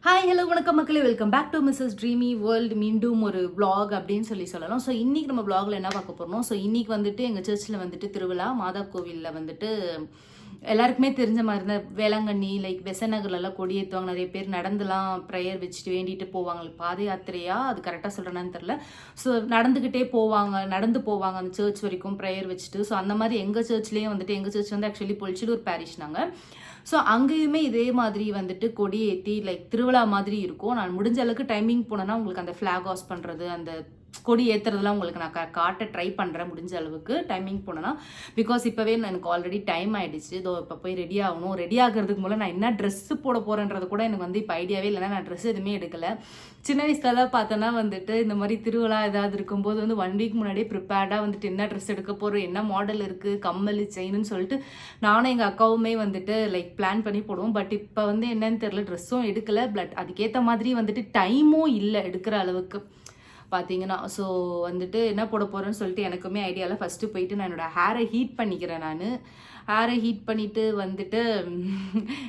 Hi hello வணக்கம் மக்களே, welcome back to Mrs dreamy world. மீண்டும் ஒரு vlog அப்படின்னு சொல்லலாம். ஸோ இன்றைக்கி நம்ம vlogல என்ன பார்க்க போகிறோம். ஸோ இன்றைக்கி வந்துட்டு எங்கள் சர்ச்சில் வந்துட்டு திருவிழா, மாதா கோவிலில் வந்துட்டு எல்லாருக்குமே தெரிஞ்ச மாதிரி தான் வேளாங்கண்ணி லைக் பெசநகர்லாம் கொடி ஏற்றுவாங்க. நிறைய பேர் நடந்துலாம் ப்ரேயர் வச்சுட்டு வேண்டிட்டு போவாங்க. பாத யாத்திரையா அது கரெக்டாக சொல்கிறேன்னு தெரில. ஸோ நடந்துக்கிட்டே போவாங்க, நடந்து போவாங்க அந்த சர்ச் வரைக்கும் ப்ரேயர் வச்சுட்டு. ஸோ அந்த மாதிரி எங்கள் சர்ச்லேயும் வந்துட்டு, எங்கள் சர்ச் வந்து ஆக்சுவலி பொலிச்சிலூர் பேரிஷ் நாங்கள். ஸோ அங்கேயுமே இதே மாதிரி வந்துட்டு கொடி ஏற்றி லைக் திருவிழா மாதிரி இருக்கும். நான் முடிஞ்ச அளவுக்கு டைமிங் போனேன்னா உங்களுக்கு அந்த ஃப்ளாக் ஹாஸ் பண்ணுறது, அந்த கொடி ஏற்றுறதுலாம் உங்களுக்கு நான் காட்ட ட்ரை பண்ணுறேன் முடிஞ்ச அளவுக்கு டைமிங் போனேன்னா. பிகாஸ் இப்போவே எனக்கு ஆல்ரெடி டைம் ஆகிடுச்சு. இதோ இப்போ போய் ரெடி ஆகணும். ரெடி ஆகிறதுக்கு மூலம் நான் என்ன ட்ரெஸ்ஸு போட போகிறேன்றது கூட எனக்கு வந்து இப்போ ஐடியாவே இல்லைன்னா நான் ட்ரெஸ் எதுவுமே எடுக்கலை. சின்ன வயசுலலாம் பார்த்தோன்னா வந்துட்டு இந்த மாதிரி திருவிழா ஏதாவது இருக்கும்போது வந்து 1 வீக் முன்னாடியே ப்ரிப்பேர்டாக வந்துட்டு என்ன ட்ரெஸ் எடுக்க போகிறோம், என்ன மாடல் இருக்குது, கம்மல் செயின்னு சொல்லிட்டு நானும் எங்கள் அக்காவுமே வந்துட்டு லைக் பிளான் பண்ணி போடுவோம். பட் இப்போ வந்து என்னன்னு தெரியல, ட்ரெஸ்ஸும் எடுக்கலை. பட் அதுக்கேற்ற மாதிரி வந்துட்டு டைமும் இல்லை எடுக்கிற அளவுக்கு பார்த்தீங்கன்னா. ஸோ வந்துட்டு என்ன போட போகிறேன்னு சொல்லிட்டு எனக்குமே ஐடியாவில் ஃபஸ்ட்டு போயிட்டு நான் என்னோடய ஹேரை ஹீட் பண்ணிக்கிறேன். நான் ஹேரை ஹீட் பண்ணிவிட்டு வந்துட்டு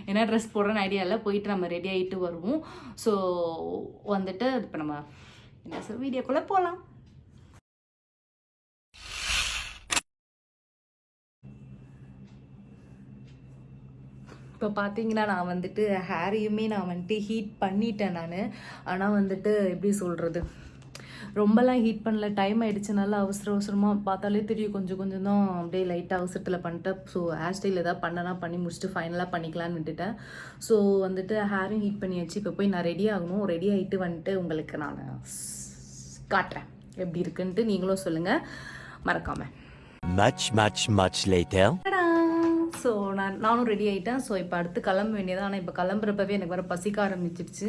என்ன ட்ரெஸ் போடுறேன்னு ஐடியாவில் போயிட்டு நம்ம ரெடி ஆகிட்டு வருவோம். ஸோ வந்துட்டு இப்போ நம்ம என்ன சார் வீடியோக்குள்ளே போகலாம். இப்போ பார்த்தீங்கன்னா நான் வந்துட்டு ஹேரையுமே நான் வந்துட்டு ஹீட் பண்ணிட்டேன் நான். ஆனால் வந்துட்டு எப்படி சொல்கிறது, ரொம்பலாம் ஹீட் பண்ணல. டைம் ஆகிடுச்சுனால அவசரமாக பார்த்தாலே தெரியும், கொஞ்சம் கொஞ்சம் தான் அப்படியே லைட்டாக அவசரத்தில் பண்ணிட்டேன். ஸோ ஹேர் ஸ்டைல் எதாவது பண்ணி முடிச்சுட்டு ஃபைனலாக பண்ணிக்கலான்னு விட்டுட்டேன். ஸோ வந்துட்டு ஹேரும் ஹீட் பண்ணியாச்சு. இப்போ போய் நான் ரெடி ஆகணும். ரெடி ஆகிட்டு வந்துட்டு உங்களுக்கு நான் காட்டுறேன் எப்படி இருக்குன்ட்டு. நீங்களும் சொல்லுங்கள் மறக்காமல். much later. ஸோ நானும் ரெடி ஆகிட்டேன். ஸோ இப்போ அடுத்து கிளம்ப வேண்டியதான். ஆனால் இப்போ கிளம்புறப்பவே எனக்கு வர பசிக்க ஆரம்பிச்சிருச்சு.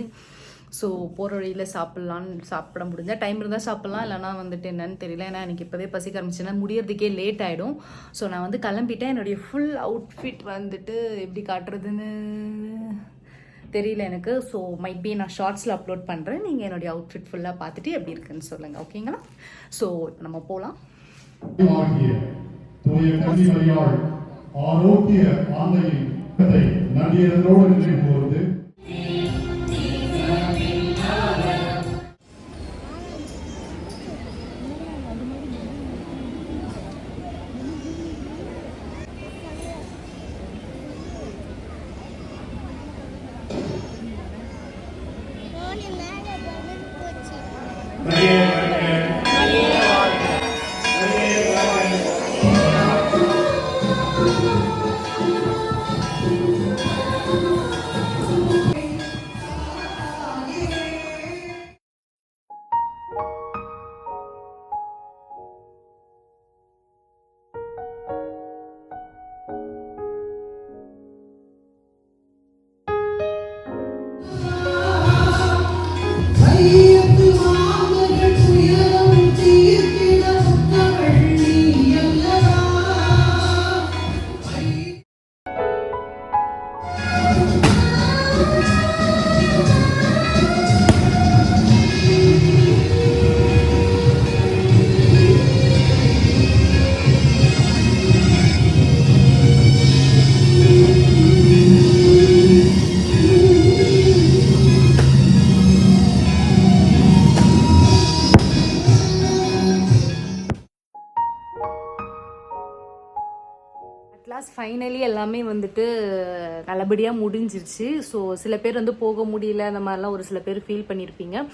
ஸோ போகிற வழியில் சாப்பிட முடிஞ்சால் டைம் இருந்தால் சாப்பிட்லாம், இல்லைனா வந்துட்டு என்னன்னு தெரியல. ஏன்னா எனக்கு இப்போவே பசிக்க ஆரம்பிச்சுன்னா முடியறதுக்கே லேட் ஆகிடும். ஸோ நான் வந்து கிளம்பிட்டேன். என்னுடைய ஃபுல் அவுட்ஃபிட் வந்துட்டு எப்படி காட்டுறதுன்னு தெரியல எனக்கு. ஸோ மைட் பி நான் ஷார்ட்ஸில் அப்லோட் பண்ணுறேன். நீங்கள் என்னுடைய அவுட்ஃபிட் ஃபுல்லாக பார்த்துட்டு எப்படி இருக்குன்னு சொல்லுங்கள், ஓகேங்களா? ஸோ இப்போ நம்ம போகலாம். ஆரோக்கிய ஆந்தையின் நடிகரோடு நினைவு போவது கிளாஸ் ஃபைனலி எல்லாமே வந்துட்டு நல்லபடியாக முடிஞ்சிருச்சு. ஸோ சில பேர் வந்து போக முடியல, அந்த மாதிரிலாம் ஒரு சில பேர் ஃபீல் பண்ணியிருப்பீங்க.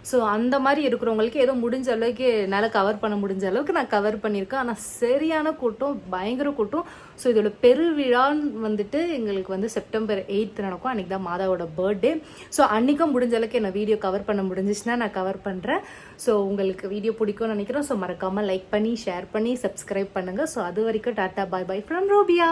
ஸோ அந்த மாதிரி இருக்கிறவங்களுக்கு ஏதோ முடிஞ்ச அளவுக்கு என்னால் கவர் பண்ண முடிஞ்ச அளவுக்கு நான் கவர் பண்ணியிருக்கேன். ஆனால் சரியான கூட்டம், பயங்கர கூட்டம். ஸோ இதோட பெருவிழான்னு வந்துட்டு எங்களுக்கு வந்து செப்டம்பர் 8 நடக்கும். அன்றைக்கி தான் மாதாவோட பர்த்டே. ஸோ அன்றைக்கும் முடிஞ்ச அளவுக்கு என்ன வீடியோ கவர் பண்ண முடிஞ்சிச்சுன்னா நான் கவர் பண்ணுறேன். ஸோ உங்களுக்கு வீடியோ பிடிக்கும்னு நினைக்கிறேன். ஸோ மறக்காமல் லைக் பண்ணி, ஷேர் பண்ணி, சப்ஸ்கிரைப் பண்ணுங்கள். ஸோ அது வரைக்கும் டாட்டா பாய் பாய் ஃப்ரம் ரோபியா.